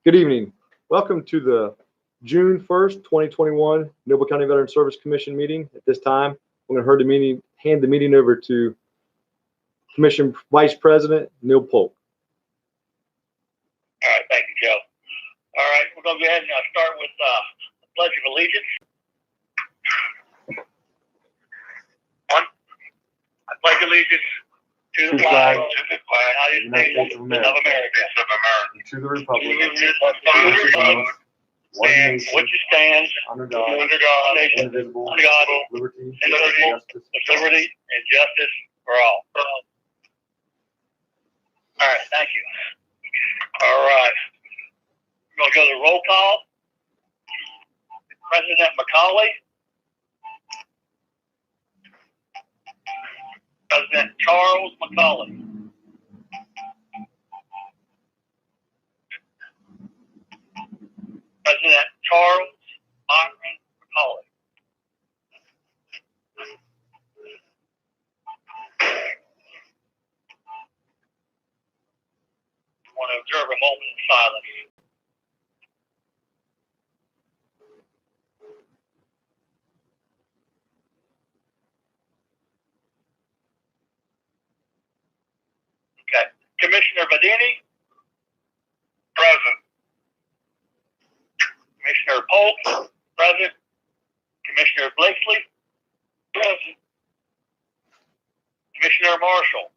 Good evening. Welcome to the June 1st, 2021 Noble County Veteran Service Commission meeting. At this time, I'm going to hand the meeting over to Commission Vice President Neil Polk. All right, thank you, Joe. All right, we're going to go ahead and start with the Pledge of Allegiance. I pledge allegiance to the flag of the United States of America, And to the republic which stands under God, nation, indivisible, under God, liberty, indivisible, justice. with liberty and justice for all. All right, thank you. All right, we're going to go to the roll call. President McCauley. President Charles McCauley. President Charles Myron McCauley. I want to observe a moment in silence. Okay. Commissioner Badini. Present. Commissioner Polk. Present. Commissioner Blakesley. Present. Commissioner Marshall.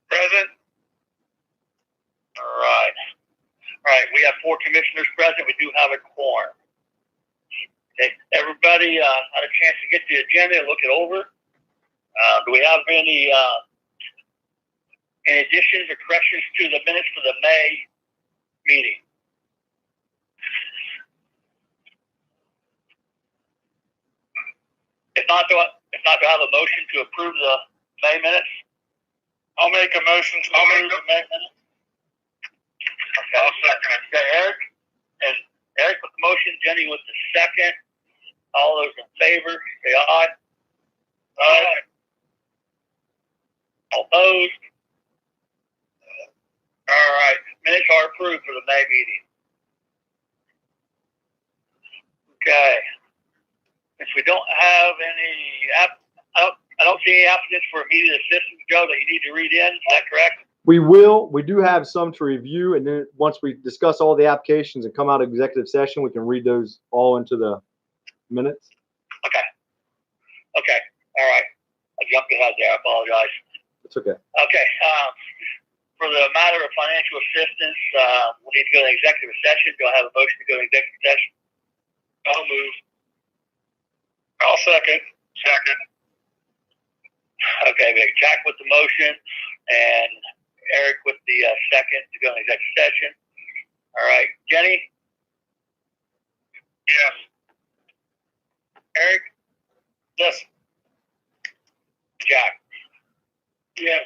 Present. All right. All right. We have 4 commissioners present. We do have a quorum. Okay. Everybody had a chance to get the agenda and look it over. Do we have any additions or corrections to the minutes for the May meeting? If not, do I have a motion to approve the May minutes? I'll make a motion to approve the May minutes. Okay. I'll second it. Okay, Eric. And Eric with the motion, Jenny with the second. All those in favor, say aye. Aye. All opposed? All right. Minutes are approved for the May meeting. Okay. Since we don't have any, I don't see any applicants for immediate assistance, Joe, that you need to read in. Is that correct? We will. We do have some to review, and then once we discuss all the applications and come out of executive session, we can read those all into the minutes. Okay. Okay. All right. I jumped ahead there. I apologize. It's okay. Okay. For the matter of financial assistance, we need to go to executive session. Do I have a motion to go to executive session? I'll move. I'll second. Second. Okay, we have Jack with the motion and Eric with the second to go in executive session. All right, Jenny? Yes. Eric? Yes. Jack? Yes.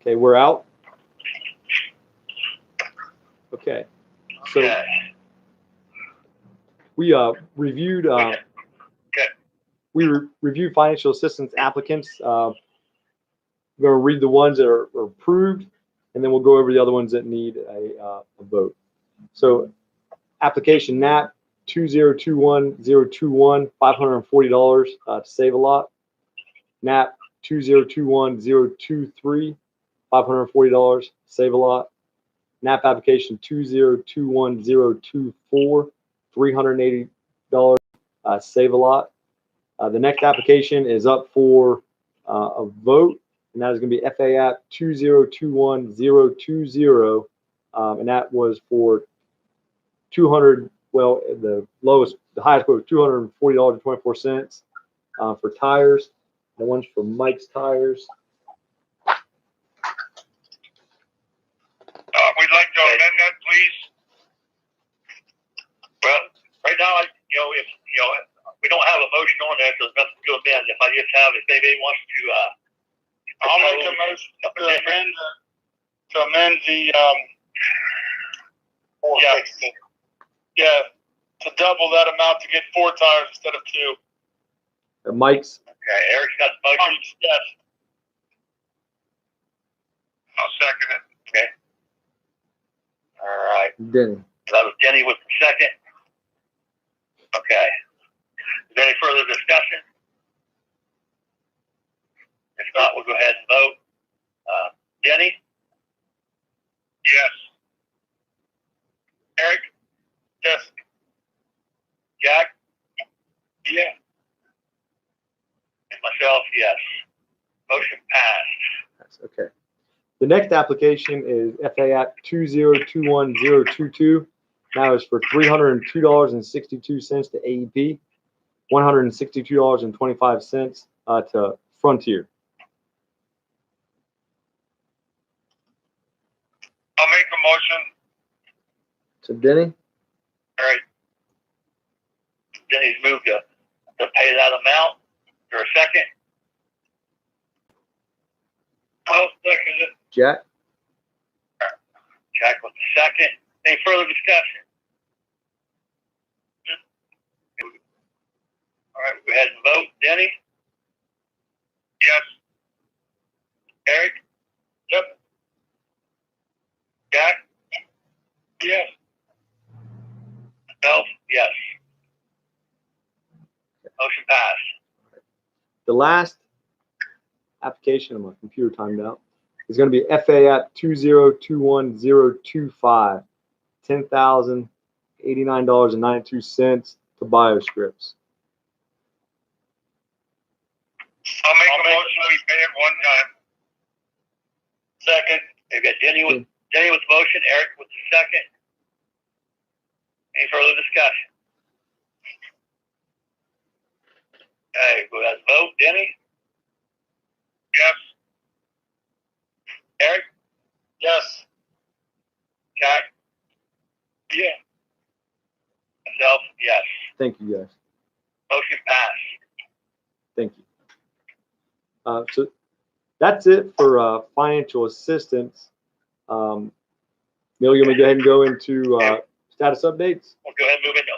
Okay, we're out. Okay. So Okay. we reviewed reviewed financial assistance applicants. We're going to read the ones that are approved, and then we'll go over the other ones that need a vote. So application NAP 2021021, $540 to save a lot. NAP 2021023, $540, save a lot. NAP application 2021024, $380, save a lot. The next application is up for a vote, and that is going to be FA App 2021020, and that was for 200. Well, the highest quote was $240.24 for tires. The one's for Mike's Tires. We'd like to amend that, please. Well, right now, if we don't have a motion on there, so there's nothing to amend. If I just have, if anybody wants to, I'll make a motion to amend the 416. Yeah, to double that amount to get 4 tires instead of 2. Mike's. Okay, Eric's got the motion. Yes. I'll second it. Okay. All right. Denny. That was Denny with the second. Okay. Is there any further discussion? If not, we'll go ahead and vote. Denny? Yes. Eric? Yes. Jack? Yeah. And myself, yes. Motion passed. Okay. The next application is FA App 2021022. Now is for $302.62 to AEP, $162.25 to Frontier. I'll make a motion. So Denny? All right. Denny's moved to pay that amount. For a second. I'll second it. Jack? Jack with the second. Any further discussion? All right, go ahead and vote. Denny? Yes. Eric? Yep. Jack? Yes. Myself? Yes. Motion passed. The last application, my computer timed out, is going to be FA App 2021025, $10,089.92 to BioScripts. I'll make a motion we pay it one time. Second. We've got Denny with the motion, Eric with the second. Any further discussion? Okay, go ahead and vote. Denny? Yes. Eric? Yes. Jack? Yeah. Myself? Yes. Thank you, guys. Motion passed. Thank you. So that's it for financial assistance. Neil, you want me to go ahead and go into status updates? We'll go ahead and move into.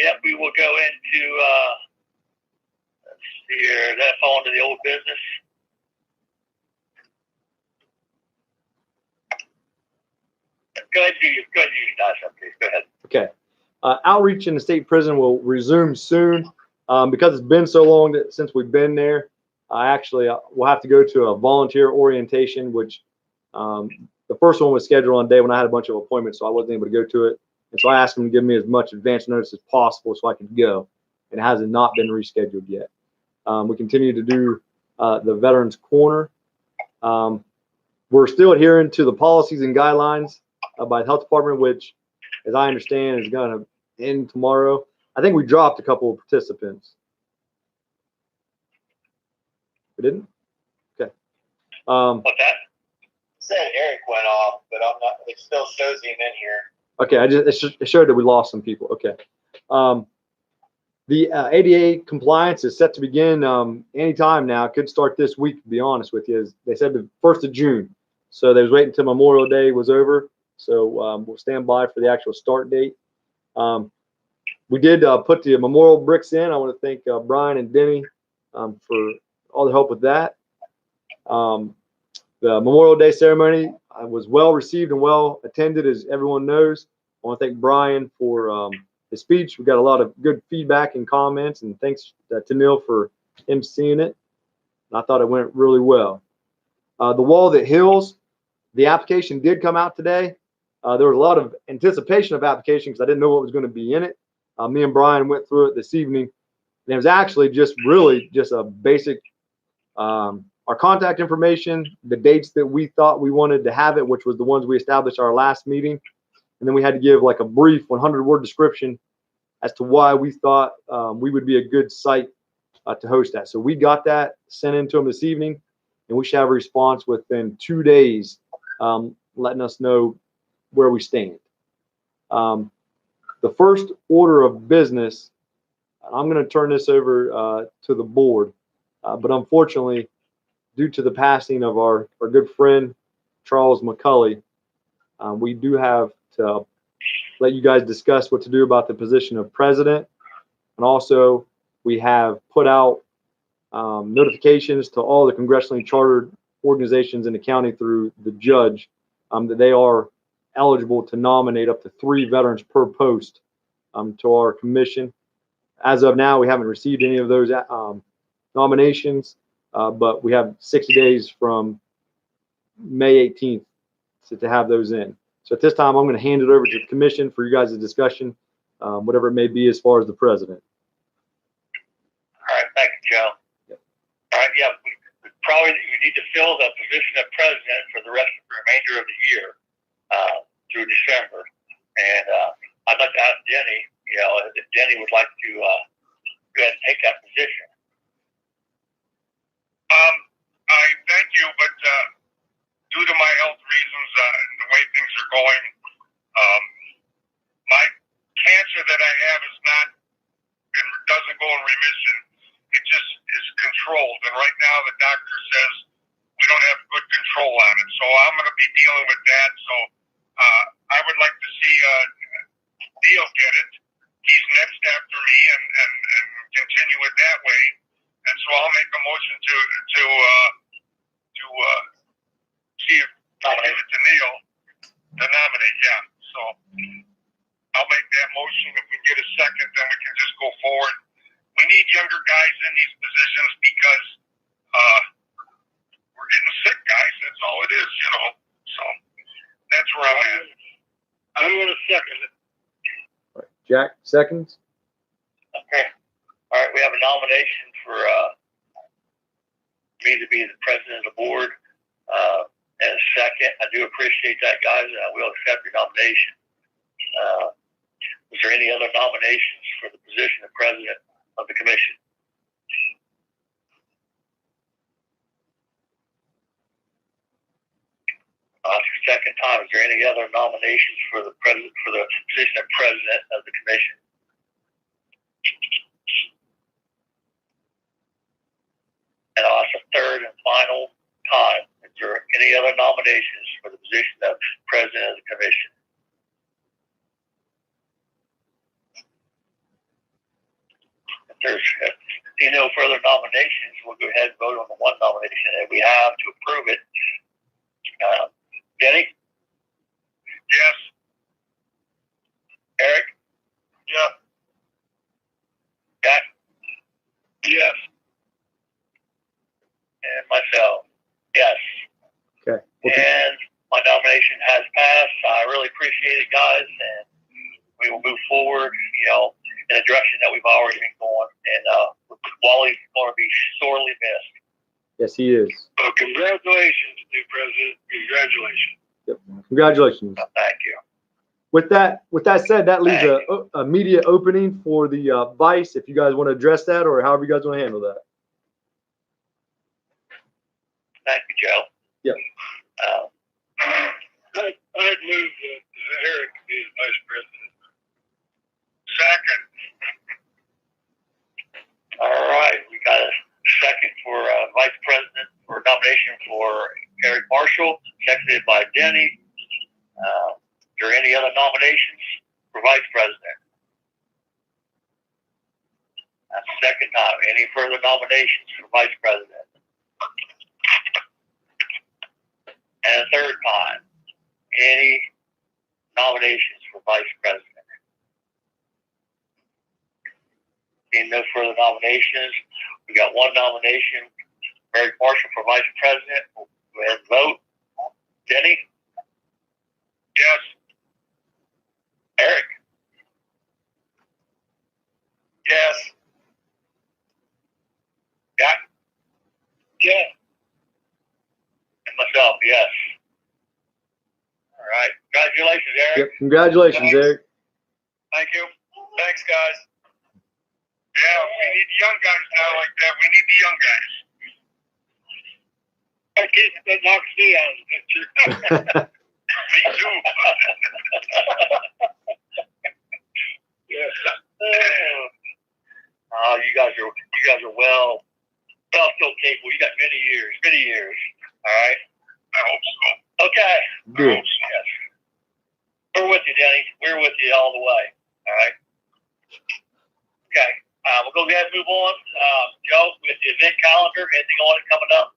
Yep, we will go into. Let's see here. That fall into the old business. Go ahead and do your status updates. Go ahead. Okay. Outreach in the state prison will resume soon. Because it's been so long since we've been there, we'll have to go to a volunteer orientation, which the first one was scheduled on a day when I had a bunch of appointments, so I wasn't able to go to it. And so I asked them to give me as much advance notice as possible so I could go. And it has not been rescheduled yet. We continue to do the Veterans Corner. We're still adhering to the policies and guidelines by the health department, which, as I understand, is going to end tomorrow. I think we dropped a couple of participants. We didn't? Okay. What's that? Said Eric went off, but I'm not. It still shows him in here. Okay, it showed that we lost some people. Okay. The ADA compliance is set to begin anytime now. It could start this week, to be honest with you. They said the 1st of June. So they was waiting until Memorial Day was over. So we'll stand by for the actual start date. We did put the memorial bricks in. I want to thank Brian and Denny for all the help with that. The Memorial Day ceremony was well received and well attended, as everyone knows. I want to thank Brian for his speech. We got a lot of good feedback and comments, and thanks to Neil for him seeing it. And I thought it went really well. The wall that hills, the application did come out today. There was a lot of anticipation of application because I didn't know what was going to be in it. Me and Brian went through it this evening, and it was actually just a basic, our contact information, the dates that we thought we wanted to have it, which was the ones we established our last meeting. And then we had to give like a brief 100-word description as to why we thought we would be a good site to host that. So we got that sent in to them this evening, and we should have a response within 2 days, letting us know where we stand. The first order of business, I'm going to turn this over to the board, but unfortunately, due to the passing of our good friend Charles McCulley, we do have to let you guys discuss what to do about the position of president. And also, we have put out notifications to all the congressionally chartered organizations in the county through the judge that they are eligible to nominate up to 3 veterans per post to our commission. As of now, we haven't received any of those nominations, but we have 60 days from May 18th to have those in. So at this time, I'm going to hand it over to the commission for you guys' discussion, whatever it may be as far as the president. All right, thank you, Joe. Yep. All right, yeah, we need to fill the position of president for the rest of the remainder of the year through December. And I'd like to ask Jenny, if Jenny would like to go ahead and take that position. I thank you, but due to my health reasons and the way things are going, my cancer that I have doesn't go in remission. It just is controlled, and right now the doctor says we don't have good control on it. So I'm going to be dealing with that. So I would like to see Neil get it. He's next after me, and continue it that way. And so I'll make a motion to see if I give it to Neil to nominate. Yeah. So I'll make that motion. If we get a second, then we can just go forward. We need younger guys in these positions because we're getting sick, guys. That's all it is, So that's where I'm at. I'm going to second it. Jack, seconds. Okay. All right, we have a nomination for me to be the president of the board. And a second, I do appreciate that, guys, and I will accept your nomination. Is there any other nominations for the position of president of the commission? Second time, is there any other nominations for the position of president of the commission? And I'll ask a third and final time, is there any other nominations for the position of president of the commission? If there's no further nominations, we'll go ahead and vote on the one nomination that we have to approve it. Denny? Yes. Eric? Yeah. Jack? Yes. And myself, yes. Okay. And my nomination has passed. I really appreciate it, guys, and we will move forward, in a direction that we've already been going. And Wally's going to be sorely missed. Yes, he is. Well, congratulations, new president. Congratulations. Yep. Congratulations. Thank you. With that said, that leaves a media opening for the vice. If you guys want to address that, or however you guys want to handle that. Thank you, Joe. Yep. I'd move that Eric be the vice president. Second. for Eric Marshall, seconded by Denny. Are there any other nominations for vice president? That's the second time. Any further nominations for vice president? And a third time. Any nominations for vice president? Seeing no further nominations, we got one nomination. Eric Marshall for vice president. Go ahead and vote. Denny? Yes. Eric? Yes. Jack? Yes. And myself, yes. All right. Congratulations, Eric. Yep. Congratulations, Eric. Thank you. Thanks, guys. Yeah, we need young guys now like that. We need the young guys. That knocks me out of the picture. Me too. Yes. You guys are well still capable. You got many years. All right. I hope so. Okay. Good. Yes. We're with you, Denny. We're with you all the way. All right. Okay. We'll go ahead and move on. Joe, with the event calendar, anything on it coming up?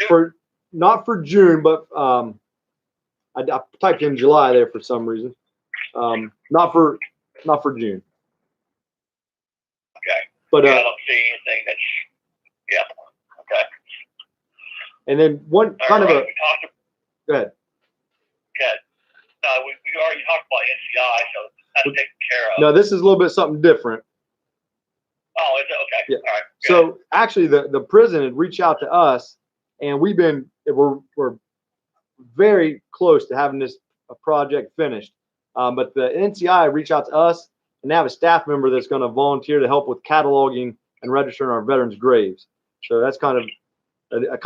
For not for June, but I typed in July there for some reason. Not for June. Okay. But I don't see anything that's okay. and then one kind of a go ahead. Okay. No, we already talked about NCI, so that's taken care of. No, this is a little bit something different. Oh, is it? Okay. Yeah. All right. Good. So actually, the prison had reached out to us, and we're very close to having this project finished. But the NCI reached out to us, and they have a staff member that's going to volunteer to help with cataloging and registering our veterans' graves. So that's kind of a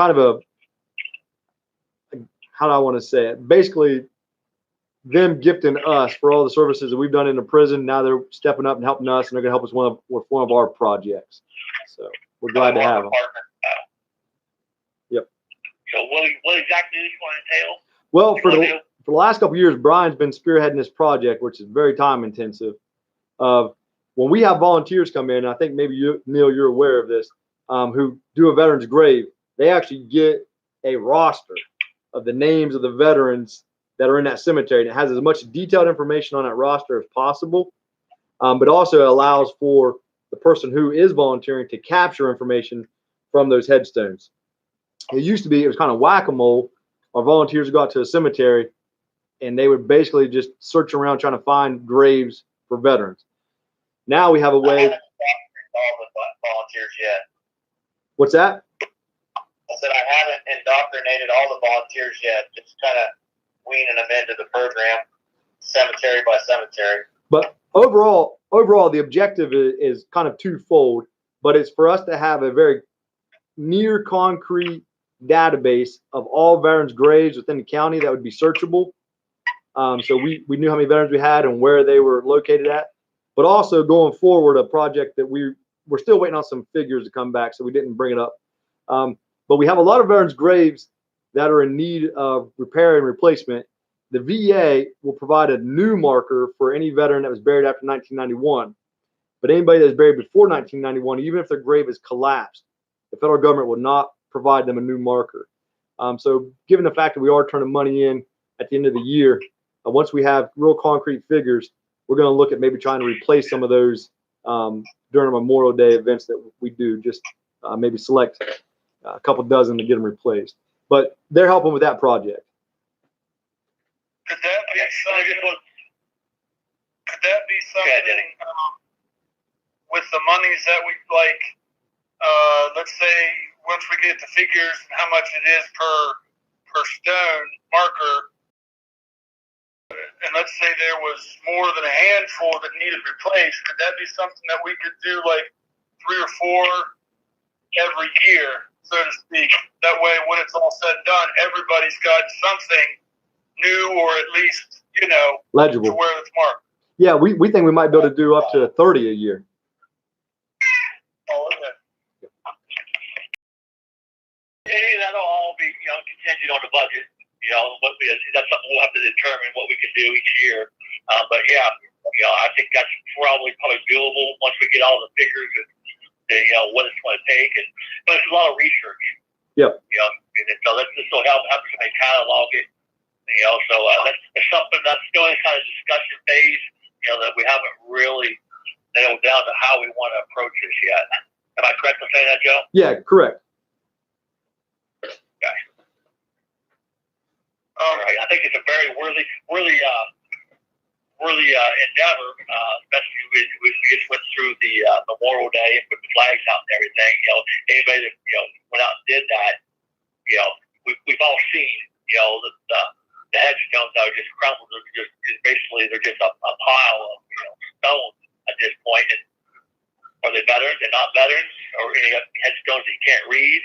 how do I want to say it? Basically, them gifting us for all the services that we've done in the prison. Now they're stepping up and helping us, and they're going to help us with one of our projects. So we're glad to have them. Yep. So what exactly is this going to entail? Well, for the last couple of years, Brian's been spearheading this project, which is very time intensive. When we have volunteers come in, I think maybe you, Neil, you're aware of this, who do a veteran's grave, they actually get a roster of the names of the veterans that are in that cemetery. And it has as much detailed information on that roster as possible, but also allows for the person who is volunteering to capture information from those headstones. It used to be, it was kind of whack-a-mole. Our volunteers would go out to a cemetery and they would basically just search around trying to find graves for veterans. Now we have a way. I haven't all the volunteers yet. What's that? I said I haven't indoctrinated all the volunteers yet. Just kind of weaning them into the program, cemetery by cemetery. But overall, the objective is kind of twofold. But it's for us to have a very near concrete database of all veterans' graves within the county that would be searchable. So we knew how many veterans we had and where they were located at. But also going forward, a project that we're still waiting on some figures to come back, so we didn't bring it up. But we have a lot of veterans' graves that are in need of repair and replacement. The VA will provide a new marker for any veteran that was buried after 1991. But anybody that's buried before 1991, even if their grave is collapsed, the federal government will not provide them a new marker. So given the fact that we are turning money in at the end of the year, once we have real concrete figures, we're going to look at maybe trying to replace some of those during Memorial Day events that we do, just maybe select a couple dozen to get them replaced. But they're helping with that project. Could that be something? With the monies that we like? Let's say once we get the figures and how much it is per stone marker, and let's say there was more than a handful that needed replaced, could that be something that we could do like 3 or 4 every year, so to speak? That way, when it's all said and done, everybody's got something new, or at least, legible to where it's marked. Yeah, we think we might be able to do up to 30 a year. Oh, okay. Any of that contingent on the budget. That's something we'll have to determine what we can do each year. But yeah, I think that's probably doable once we get all the figures and what it's going to take. But it's a lot of research. Yep. And so this will help somebody catalog it. So that's something that's still in kind of discussion phase. That we haven't really nailed down to how we want to approach this yet. Am I correct in saying that, Joe? Yeah, correct. Okay. All right. I think it's a very worthy endeavor, especially as we just went through the Memorial Day and put the flags out and everything. Anybody that went out and did that, we've all seen the headstones that are just crumbled. They're just a pile of stones at this point. And are they veterans? They're not veterans, or any headstones that you can't read.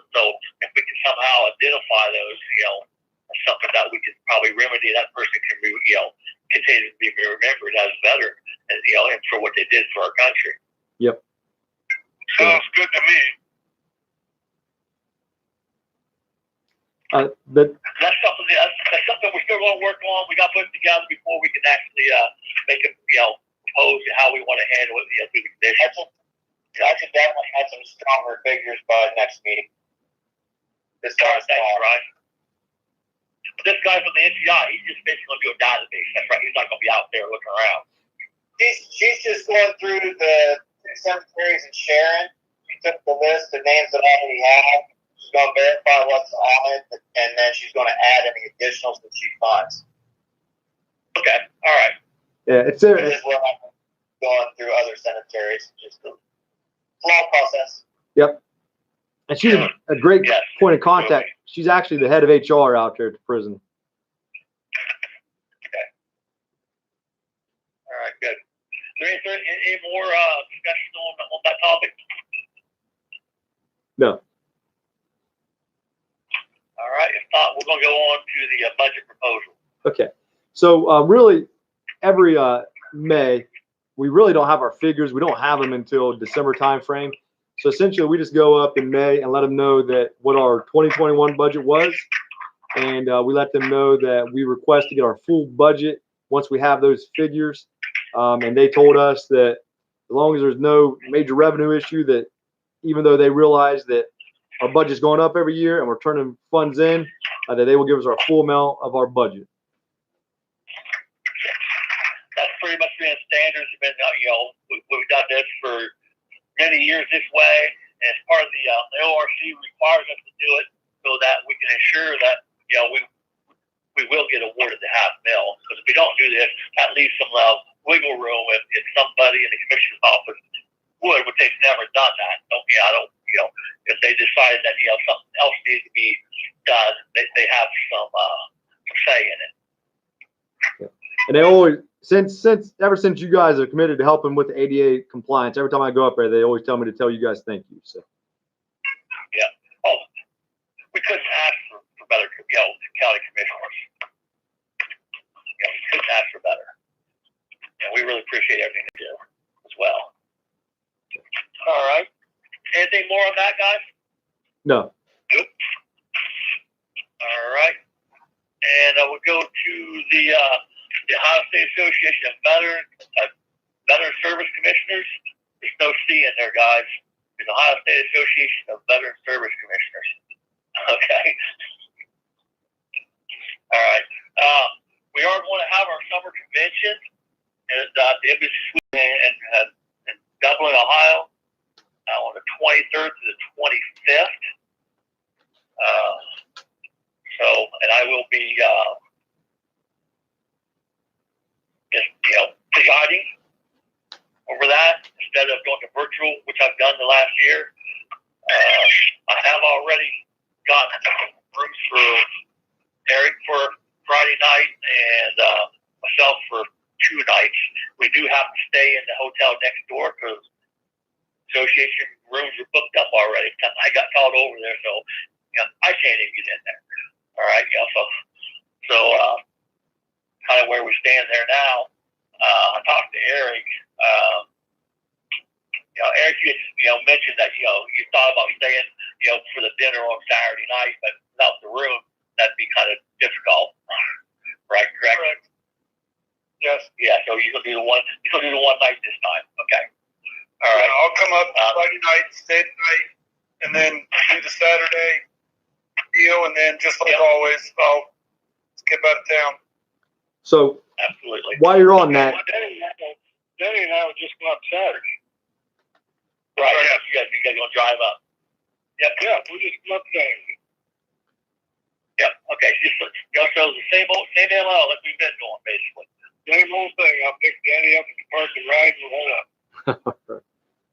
So if we can somehow identify those, something that we can probably remedy, that person can be, continue to be remembered as a veteran, and and for what they did for our country. Yep. Sounds good to me. That's something we're still going to work on. We got to put it together before we can actually make it, propose how we want to handle it. Through the conditions. I should definitely have some stronger figures by next meeting. Thanks, Ryan. This guy from the NCI, he's just basically going to do a database. That's right. He's not going to be out there looking around. She's just going through the cemeteries in Sharon. She took the list of names that I already have. She's going to verify what's on it, and then she's going to add any additionals that she finds. Okay. All right. Yeah, This is where I'm going through other cemeteries. Just a slow process. Yep. And she's a great point of contact. She's actually the head of HR out there at the prison. Okay. All right, good. Is there any more discussion on that topic? No. All right. If not, we're going to go on to the budget proposal. Okay. So really, every May, we really don't have our figures. We don't have them until December timeframe. So essentially, we just go up in May and let them know that what our 2021 budget was, and we let them know that we request to get our full budget once we have those figures. And they told us that as long as there's no major revenue issue, that even though they realize that our budget's going up every year and we're turning funds in, that they will give us our full amount of our budget. That's pretty much been standards. Been we've done this for many years this way, and as part of the ORC requires us to do it so that we can ensure that we will get awarded the $500,000. Because if we don't do this, that leaves some wiggle room if somebody in the commissioner's office which they've never done that. So if they decide that something else needs to be done, they have some say in it. And they always, ever since you guys are committed to helping with the ADA compliance, every time I go up there, they always tell me to tell you guys thank you. So. Yeah. Oh, we couldn't ask for better, county commissioners. We couldn't ask for better. We really appreciate everything they do as well. All right. Anything more on that, guys? No. Nope. All right. And we'll go to the Ohio State Association of Veteran Service Commissioners. There's no C in there, guys. It's Ohio State Association of Veteran Service Commissioners. Okay. All right. We are going to have our summer convention at the Embassy Suite in Dublin, Ohio, on the 23rd to the 25th. And I will be presiding over that instead of going to virtual, which I've done the last year. I have already gotten rooms for Eric for Friday night and myself for 2 nights. We do have to stay in the hotel next door because association rooms are booked up already. I got called over there, so I can't even get in there. All right, so kind of where we stand there now. I talked to Eric. Eric, you mentioned that you thought about staying for the dinner on Saturday night, but without the room, that'd be kind of difficult. Right? Correct. Yes. Yeah. So you're gonna do the one. You're gonna do the one night this time. Okay. All right. I'll come up Friday night, stay the night, and then do the Saturday deal, and then just like always, I'll skip out of town. So Absolutely. while you're on that, Danny and I were just going up Saturday. Right. Yeah. You guys gonna drive up? Yep. Yeah, we just went up Saturday. Yep. Okay. So the same MO like we've been doing, basically. Same old thing. I'll pick Danny up at the park and ride and roll up.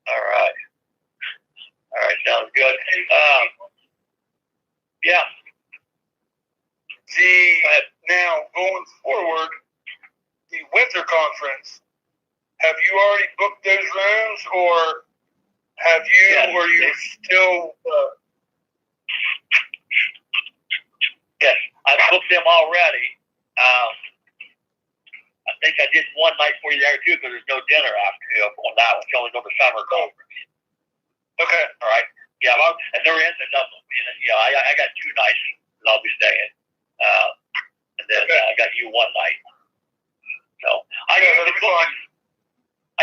All right. All right. Sounds good. Yeah. Now, going forward, the winter conference, have you already booked those rooms, or have you, Yes. or you still... Yes. I booked them already. I think I did one night for you there, too, because there's no dinner after on that one. You only go to summer conference. Okay. All right. Yeah, and there is enough. I got 2 nights that I'll be staying, and then I got you one night. So I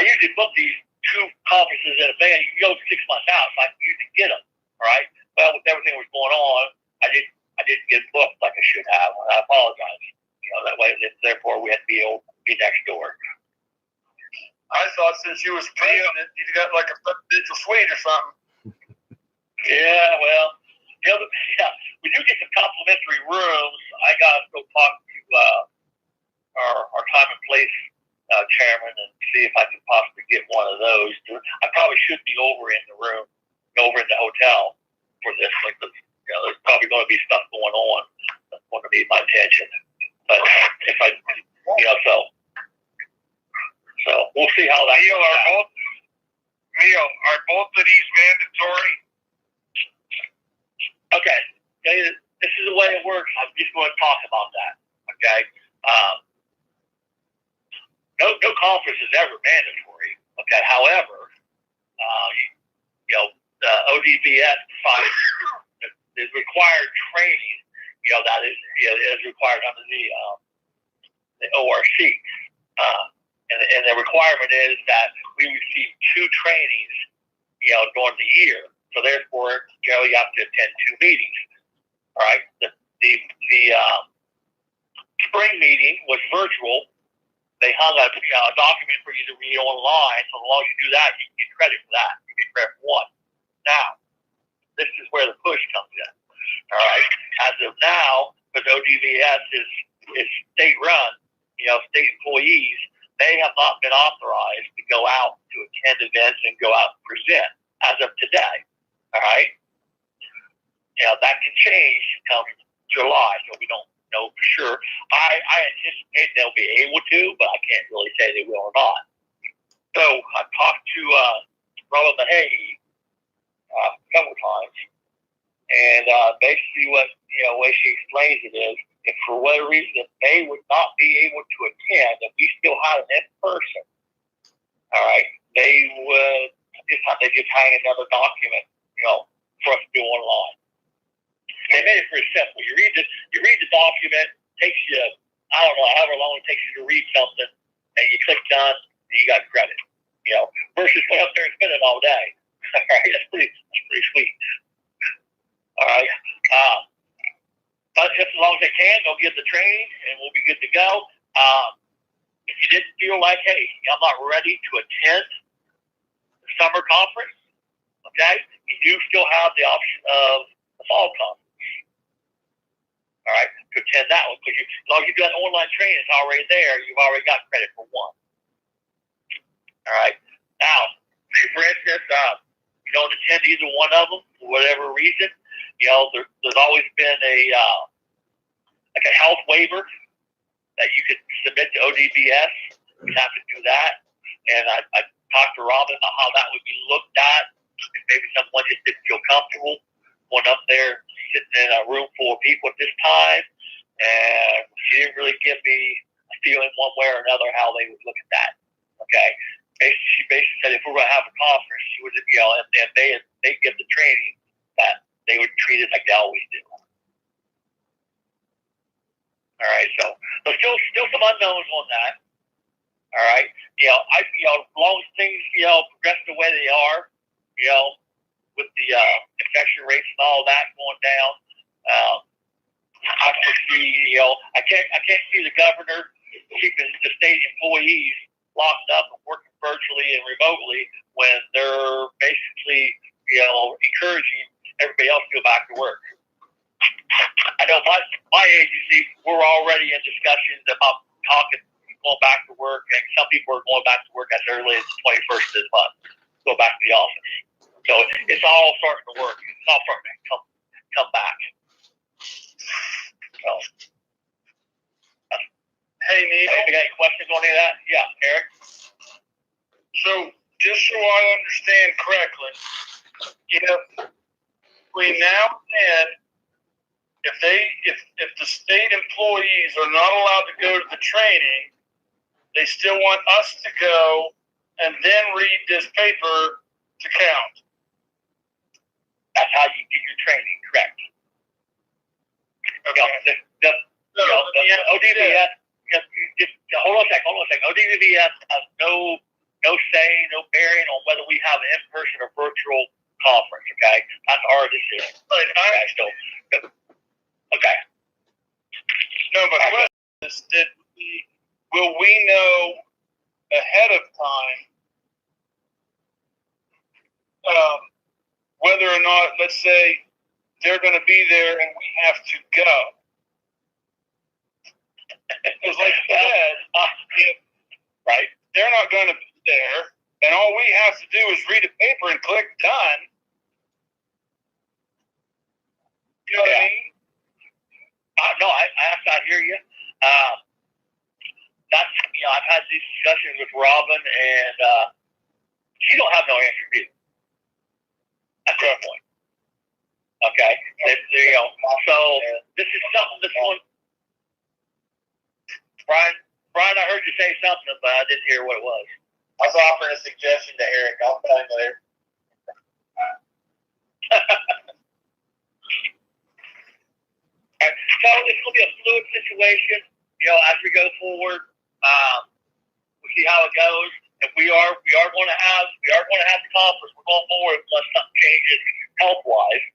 usually book these 2 conferences in advance. You go 6 months out, so I can usually get them. All right. Well, with everything that was going on, I didn't get booked like I should have, and I apologize. That way, therefore, we had to be able to be next door. I thought since you was paying it, you got like a presidential suite or something. Yeah, well, we do get some complimentary rooms. I got to go talk to our time and place chairman and see if I can possibly get one of those. I probably should be over in the hotel for this, because there's probably going to be stuff going on that's going to need my attention. But if I, so we'll see how that goes. Neil, are both of these mandatory? Okay, this is the way it works. I'm just going to talk about that. Okay, no conference is ever mandatory. Okay, however, the ODBS defines is required training. That is required under the ORC, and the requirement is that we receive 2 trainings, during the year. So therefore, you have to attend 2 meetings. All right. The spring meeting was virtual. They hung a document for you to read online. So as long as you do that, you can get credit for that. You get credit for 1. Now, this is where the push comes in. All right. As of now, because ODVS is state run, state employees, they have not been authorized to go out to attend events and go out and present as of today. All right. That can change come July, so we don't know for sure. I anticipate they'll be able to, but I can't really say they will or not. So I talked to Robert Mahagy several times, and basically what way she explains it is, if for whatever reason they would not be able to attend, and we still had it in person, all right, they would just hang another document, for us to do online. They made it pretty simple. You read the document, takes you, I don't know, however long it takes you to read something, and you click done, and you got credit. Versus going up there and spending all day. All right, that's pretty sweet. All right. But just as long as they can, they'll get the training, and we'll be good to go. If you didn't feel like, hey, I'm not ready to attend the summer conference, okay, you do still have the option of the fall conference. All right, to attend that one, because as long as you do that online training, it's already there. You've already got credit for 1. All right. Now, for instance, you don't attend either one of them for whatever reason. There's always been a health waiver that you could submit to ODBS. You have to do that, and I talked to Robin about how that would be looked at. If maybe someone just didn't feel comfortable going up there, sitting in a room full of people at this time, and she didn't really give me a feeling one way or another how they would look at that. Okay, she basically said if we're going to have a conference, she would, if they give the training, that treated like they always do. All right, so still some unknowns on that. All right, as long as things progress the way they are, with the infection rates and all that going down, I foresee, I can't see the governor keeping the state employees locked up and working virtually and remotely when they're basically, encouraging everybody else to go back to work. I know my agency, we're already in discussions about going back to work, and some people are going back to work as early as the 21st of this month, go back to the office. So it's all starting to work. It's all starting to come back. So, Hey, Neil. you got any questions on any of that? Yeah, Eric? So, just so I understand correctly, if between now and then, if the state employees are not allowed to go to the training, they still want us to go and then read this paper to count. That's how you get your training, correct? Okay. ODVS, hold on a second. ODVS has no say, no bearing on whether we have an in-person or virtual conference, okay? That's our decision. Right. Okay. No, my question is that will we know ahead of time whether or not, let's say, they're going to be there and we have to go? Because like I said, right? They're not going to be there, and all we have to do is read a paper and click done. You know what I mean? No, I hear you. That's I've had these discussions with Robin, and she don't have no answer either. At this point, okay. So this is something. This one, Brian, I heard you say something, but I didn't hear what it was. I was offering a suggestion to Eric. I'll tell him later. So it's going to be a fluid situation, as we go forward. We'll see how it goes. And we are going to have the conference. We're going forward unless something changes health wise,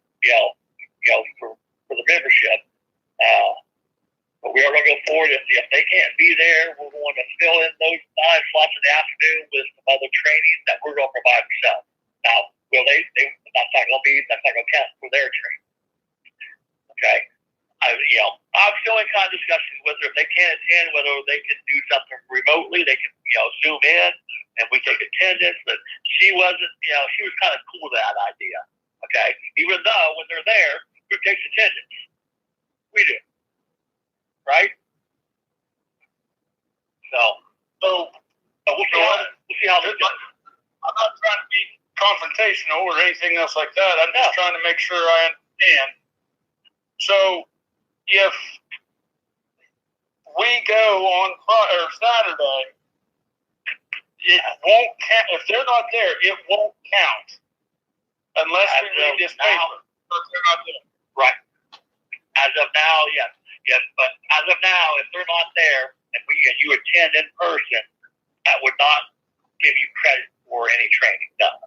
for the membership. But we are going to go forward. If they can't be there, we're going to fill in those 9 slots in the afternoon with some other training that we're going to provide ourselves. Now, that's not going to count for their training. Okay. I'm still in kind of discussions with her. If they can't attend, whether they can do something remotely, they can, Zoom in and we take attendance. But she wasn't, she was kind of cool with that idea. Okay. Even though when they're there, who takes attendance? We do. Right? So we'll see how this goes. I'm not trying to be confrontational or anything else like that. I'm just trying to make sure I understand. So, if we go on Saturday, it won't count. If they're not there, it won't count unless we read this paper. If they're not there. Right. As of now, yes. Yes, but as of now, if they're not there and you attend in person, that would not give you credit for any training done.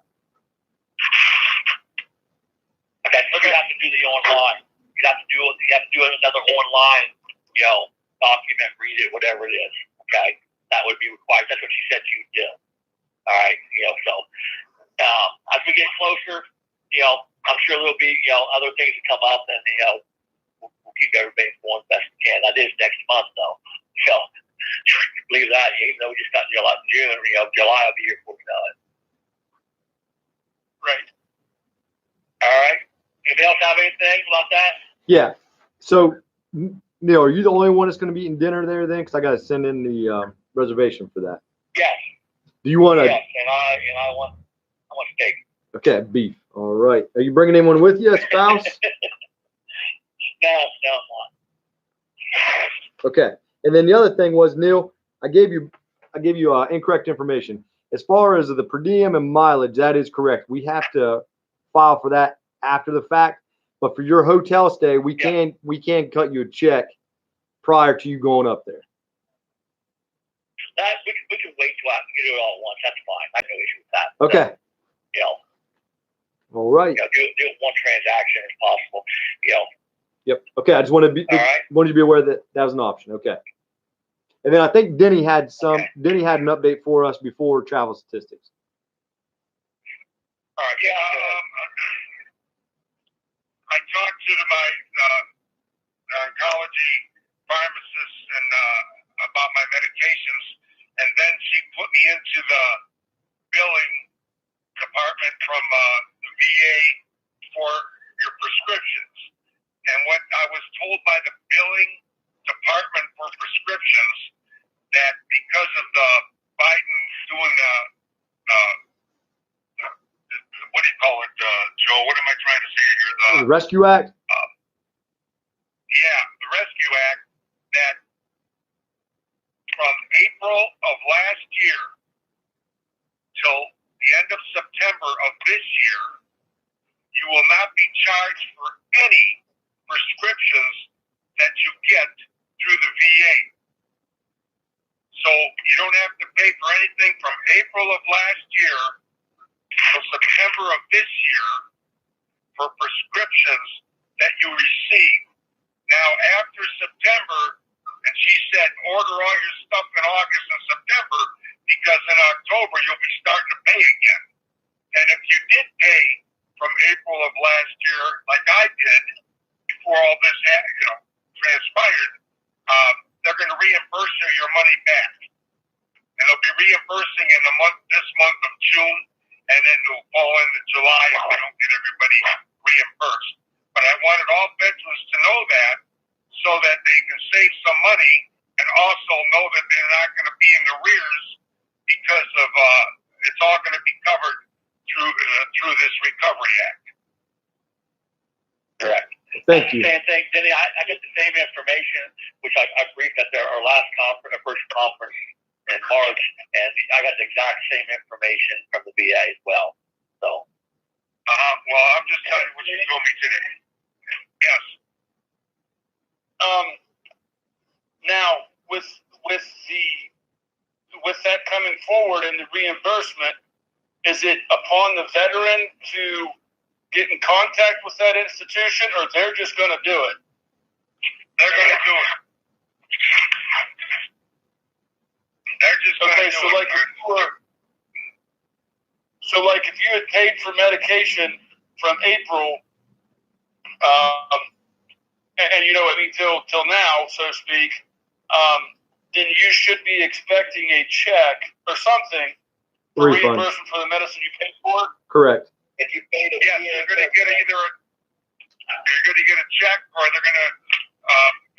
Okay, so you have to do the online. You have to do another online, document, read it, whatever it is. Okay, that would be required. That's what she said she would do. All right, so as we get closer, I'm sure there'll be other things that come up, and we'll keep everybody informed best we can. That is next month, though. So believe that, even though we just got July in June, July will be here before we know it. Right. All right. Anybody else have anything about that? Yeah. So, Neil, are you the only one that's going to be eating dinner there then? Because I got to send in the reservation for that. Yes. Do you want to? Yes, and I want steak. Okay, beef. All right. Are you bringing anyone with you, a spouse? No, I'm not. Okay. And then the other thing was, Neil, I gave you incorrect information. As far as the per diem and mileage, that is correct. We have to file for that after the fact. But for your hotel stay, we Yeah. can cut you a check prior to you going up there. That we can wait till after you do it all at once. That's fine. I have no issue with that. Okay. So, you know, All right. do it one transaction if possible. You know. Yep. Okay. I just wanted All right. wanted you to be aware that that was an option. Okay. And then I think Denny had Denny had an update for us before travel statistics. All right. Yeah, I talked to my oncology pharmacist and about my medications, and then she put me into the billing department from the VA for your prescriptions. And what I was told by the billing department for prescriptions, that because of the Biden doing the what do you call it, Joe? What am I trying to say here? The Rescue Act. Yeah, the Rescue Act, that from April of last year till the end of September of this year, you will not be charged for any prescriptions that you get through the VA. So you don't have to pay for anything from April of last year till September of this year for prescriptions that you receive. Now, after September, and she said, order all your stuff in August and September, because in October you'll be starting to pay again. And if you did pay from April of last year, like I did, before all this transpired, they're going to reimburse you your money back. And they'll be reimbursing in this month of June, and then it'll fall into July if we don't get everybody reimbursed. But I wanted all veterans to know that, so that they can save some money and also know that they're not going to be in the rears, because of it's all going to be covered through this Recovery Act. Correct. Thank you. Same thing, Denny. I get the same information, which I briefed at our last first conference in March, and I got the exact same information from the VA as well. So. Well, I'm just telling you what you told me today. Yes. Now, with that coming forward and the reimbursement, is it upon the veteran to get in contact with that institution, or they're just going to do it? They're going to do it. They're just going to do it. So like if you had paid for medication from April, and till now, so to speak, then you should be expecting a check or something for Refund. reimbursement for the medicine you paid for. Correct. If you paid it, Yeah, you're going to get you're going to get a check, or they're going to,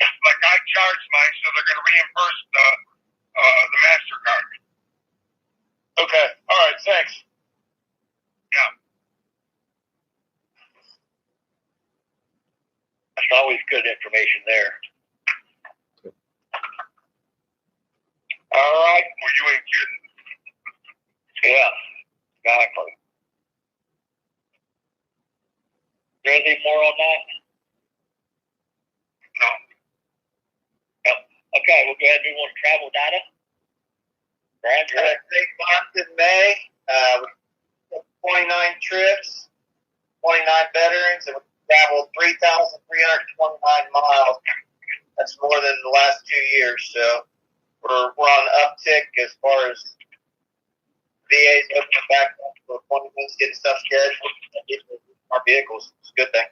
like I charged mine, so they're going to reimburse the MasterCard. Okay. All right. Thanks. Yeah. That's always good information there. All right. Well, you ain't kidding. Yeah, exactly. Is there anything more on that? No. Yep. Okay, we'll go ahead and move on to travel data. Brad, you're up. big month in May, 29 trips, 29 veterans, and we traveled 3,329 miles. That's more than the last 2 years. So we're on uptick as far as VA's opening back up for appointments, getting stuff scheduled, getting our vehicles. It's a good thing.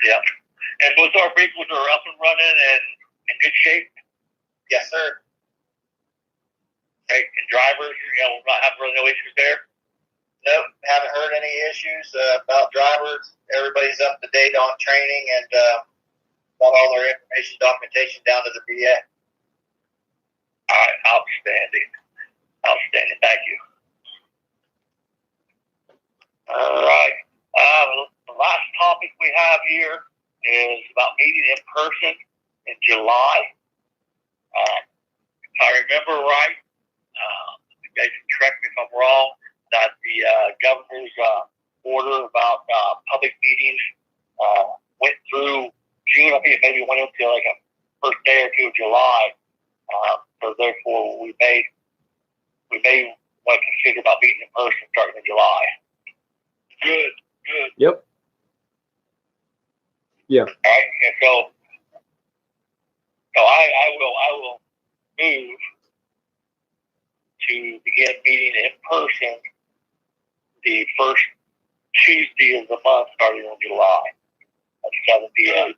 Yeah. And both our vehicles are up and running and in good shape. Yes, sir. Right. And drivers, not having really no issues there. Nope, haven't heard any issues about drivers. Everybody's up to date on training and got all their information documentation down to the VA. All right. Outstanding. Outstanding. Thank you. All right. The last topic we have here is about meeting in person in July. If I remember right, you guys can correct me if I'm wrong, that the governor's order about public meetings went through June. I think it maybe went into like a first day or two of July. So therefore, we may want to consider about meeting in person starting in July. Good. Yep. Yeah. All right, and so I will move to begin meeting in person the first Tuesday of the month starting in July at 7 p.m.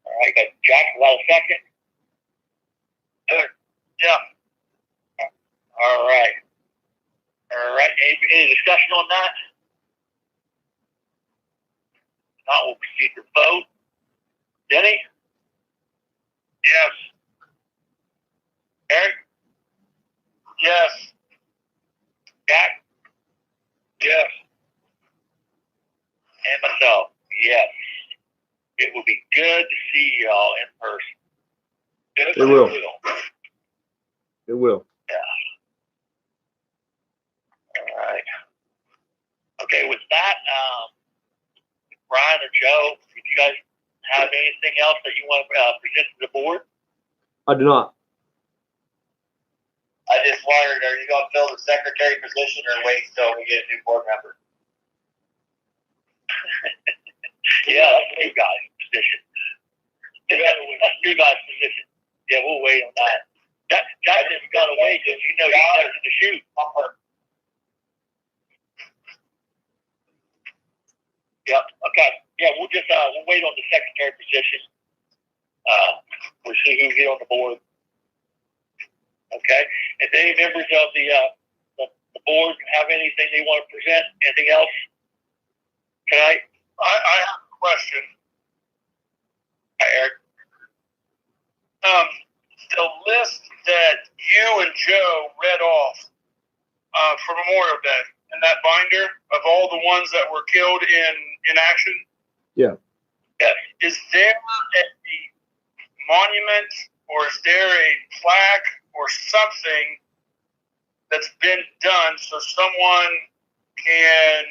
All right, got Jack, about a second? Yeah. All right. Any discussion on that? Not, we'll proceed to vote. Denny? Yes. Eric? Yes. Jack? Yes. And myself, yes. It will be good to see y'all in person. Yes, It will. Yeah. It will. All right. Okay, with that, Brian or Joe, if you guys have anything else that you want to present to the board? I do not. I just wondered, are you going to fill the secretary position or wait till we get a new board member? Yeah, that's a new guy's position. That's a new guy's position. Yeah, we'll wait on that. Justin's got to wait because you know he's next to the shoot. Yep. Okay. Yeah, we'll just we'll wait on the secretary position. We'll see who get on the board. Okay. If any members of the board have anything they want to present, anything else tonight? I have a question. Hi, Eric. The list that you and Joe read off for Memorial Day in that binder of all the ones that were killed in action. Yeah. Yes. Is there a monument or is there a plaque or something that's been done so someone can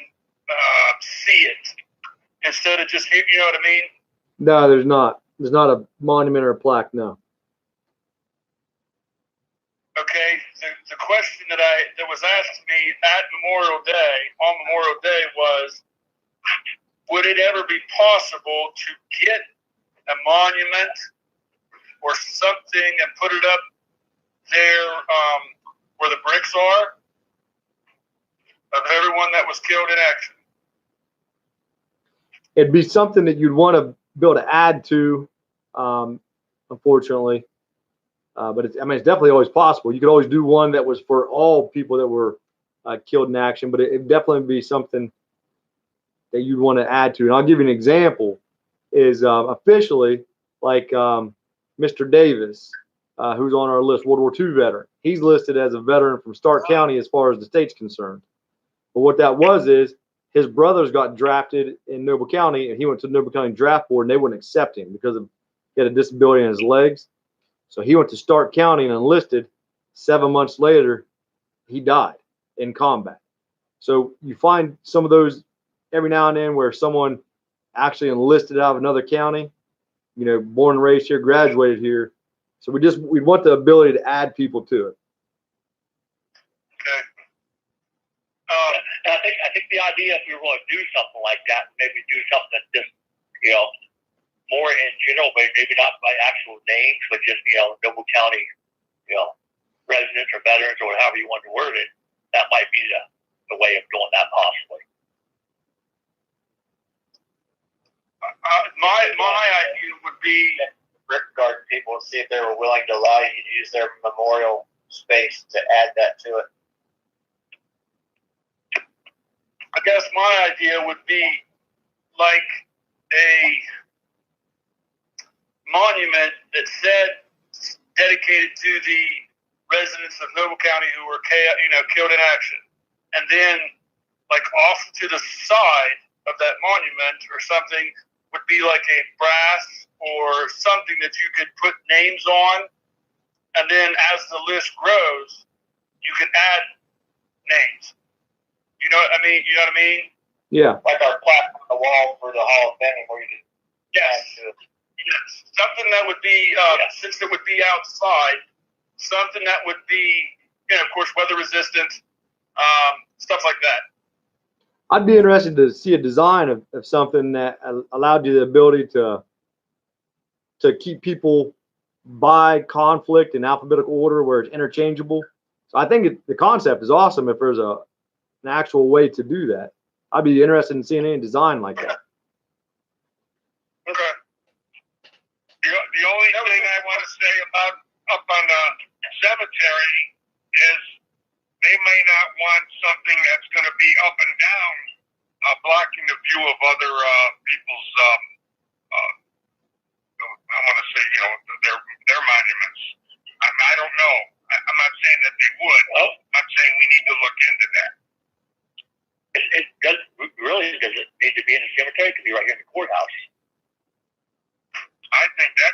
see it instead of just, you know what I mean? No, there's not. There's not a monument or a plaque. No. Okay, the question that was asked to me at Memorial Day, on Memorial Day, was, would it ever be possible to get a monument or something and put it up there where the bricks are of everyone that was killed in action? It'd be something that you'd want to be able to add to, unfortunately. But it's definitely always possible. You could always do one that was for all people that were killed in action, but it'd definitely be something that you'd want to add to. And I'll give you an example is officially like Mr. Davis, who's on our list, World War II veteran. He's listed as a veteran from Stark County as far as the state's concerned. But what that was is his brothers got drafted in Noble County, and he went to the Noble County draft board, and they wouldn't accept him because he had a disability in his legs. So he went to Stark County and enlisted. 7 months later, he died in combat. So you find some of those every now and then where someone actually enlisted out of another county, born and raised here, graduated here. So we want the ability to add people to it. Okay. And I think the idea, if we were going to do something like that, maybe do something that just, more in general, but maybe not by actual names, but just, Noble County, residents or veterans or however you want to word it. That might be the way of doing that possibly. My idea would be Brick Garden people, see if they were willing to allow you to use their memorial space to add that to it. I guess my idea would be like a monument that said dedicated to the residents of Noble County who were killed in action, and then like off to the side of that monument or something would be like a brass or something that you could put names on, and then as the list grows, you can add names. You know what I mean? You know what I mean? Yeah. Like our plaque on the wall for the Hall of Fame, where you just Yes. Yes. Something that would be, since it would be outside, something that would be, of course, weather resistant, stuff like that. I'd be interested to see a design of something that allowed you the ability to keep people by conflict in alphabetical order where it's interchangeable. So I think the concept is awesome if there's an actual way to do that. I'd be interested in seeing any design like that. Okay. The only thing I want to say about up on the cemetery is they may not want something that's going to be up and down, blocking the view of other people's. I want to say, their monuments. I don't know. I'm not saying that they would. I'm saying we need to look into that. It does really does it need to be in the cemetery? It could be right here in the courthouse. I think that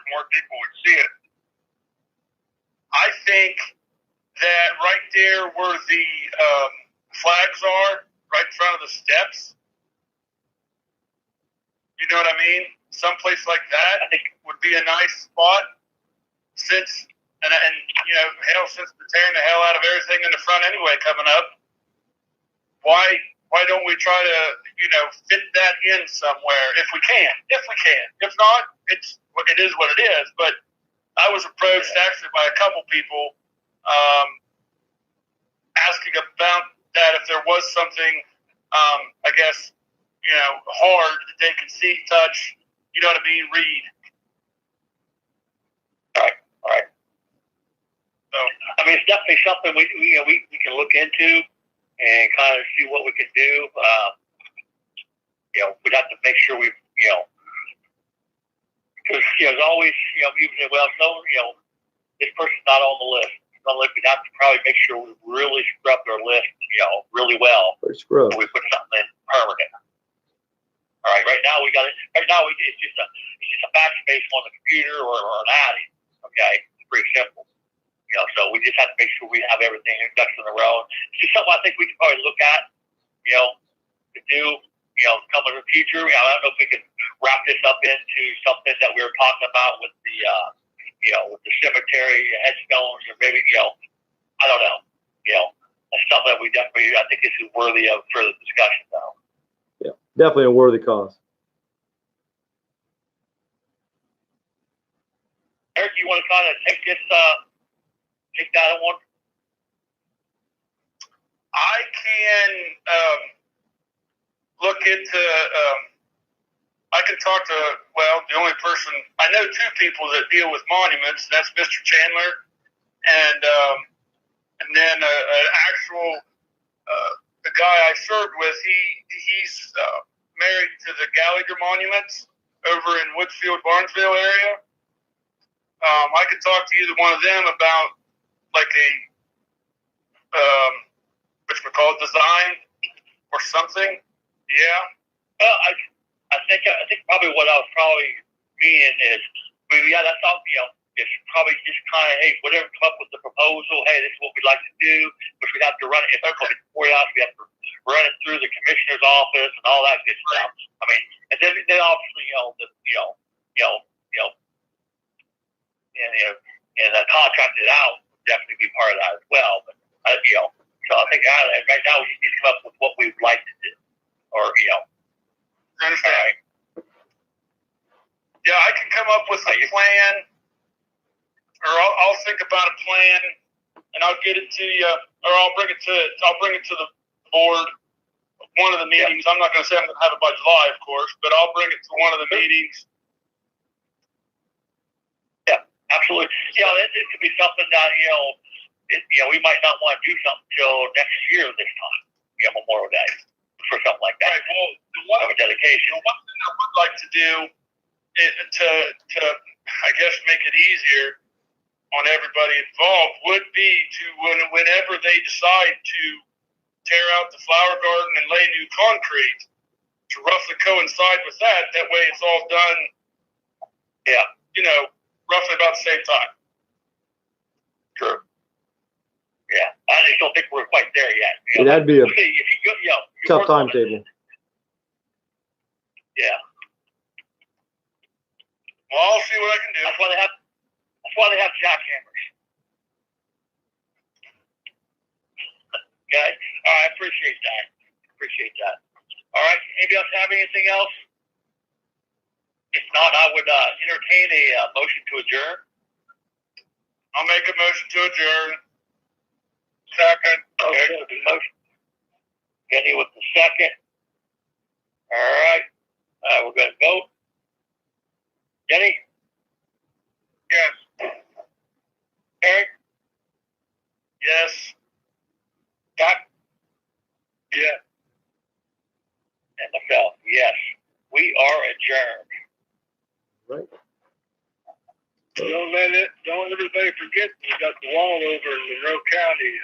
more people would see it. I think that right there where the flags are, right in front of the steps, you know what I mean? Someplace like that, I think, would be a nice spot. Since since they're tearing the hell out of everything in the front anyway coming up, why don't we try to fit that in somewhere if we can? If not, it is what it is. But I was approached actually by a couple people asking about that, if there was something, I guess, hard that they can see, touch, you know what I mean, read. All right. So, I mean, it's definitely something we can look into and kind of see what we can do. We'd have to make sure we, because as always, people say, well, this person's not on the list. We'd have to probably make sure we really scrub their list, really well. Scrub. We put something in permanent. All right. Right now it's just a backspace on the computer or an adding. Okay, it's pretty simple. So we just have to make sure we have everything ducks in a row. It's just something I think we can probably look at, to do, come in the future. I don't know if we can wrap this up into something that we were talking about with the, with the cemetery headstones, or maybe, I don't know. That's something that we definitely, I think this is worthy of further discussion, though. Yeah, definitely a worthy cause. Eric, you want to kind of take that one? I can look into. I can talk to. Well, the only person I know, two people that deal with monuments. That's Mr. Chandler, and then an actual the guy I served with. He's married to the Gallagher Monuments over in Woodfield, Barnesville area. I could talk to either one of them about like a design or something. Yeah. Well, I think probably what I was probably meaning is, that's all. It's probably just kind of, hey, whatever, come up with the proposal. Hey, this is what we'd like to do, but we have to run it. If it's before us, we have to run it through the commissioner's office and all that good stuff. I mean, and then obviously, and the contracted out would definitely be part of that as well. But so I think right now we just need to come up with what we would like to do, or I understand. All right. Yeah, I can come up with a plan, or I'll think about a plan, and I'll get it to you, or I'll bring it to the board. One of the meetings. Yeah. I'm not going to say I'm going to have it by July, of course, but I'll bring it to one of the meetings. Absolutely. It could be something that, we might not want to do something until next year this time, Memorial Day, for something like that. Right. Well, a dedication. One thing I would like to do to I guess, make it easier on everybody involved would be to, whenever they decide to tear out the flower garden and lay new concrete, to roughly coincide with that. That way it's all done, roughly about the same time. True. Yeah, I just don't think we're quite there yet. Yeah, that'd be a If you go, you tough work on it. timetable. Yeah. Well, I'll see what I can do. That's why they have jackhammers. Okay. All right. I appreciate that. All right. Anybody else have anything else? If not, I would entertain a motion to adjourn. I'll make a motion to adjourn. Second. Okay. With the motion. Kenny with the second. All right. We're going to vote. Jenny? Yes. Eric? Yes. Scott? Yeah. And myself, yes. We are adjourned. Right. Don't let everybody forget we got the wall over in Monroe County.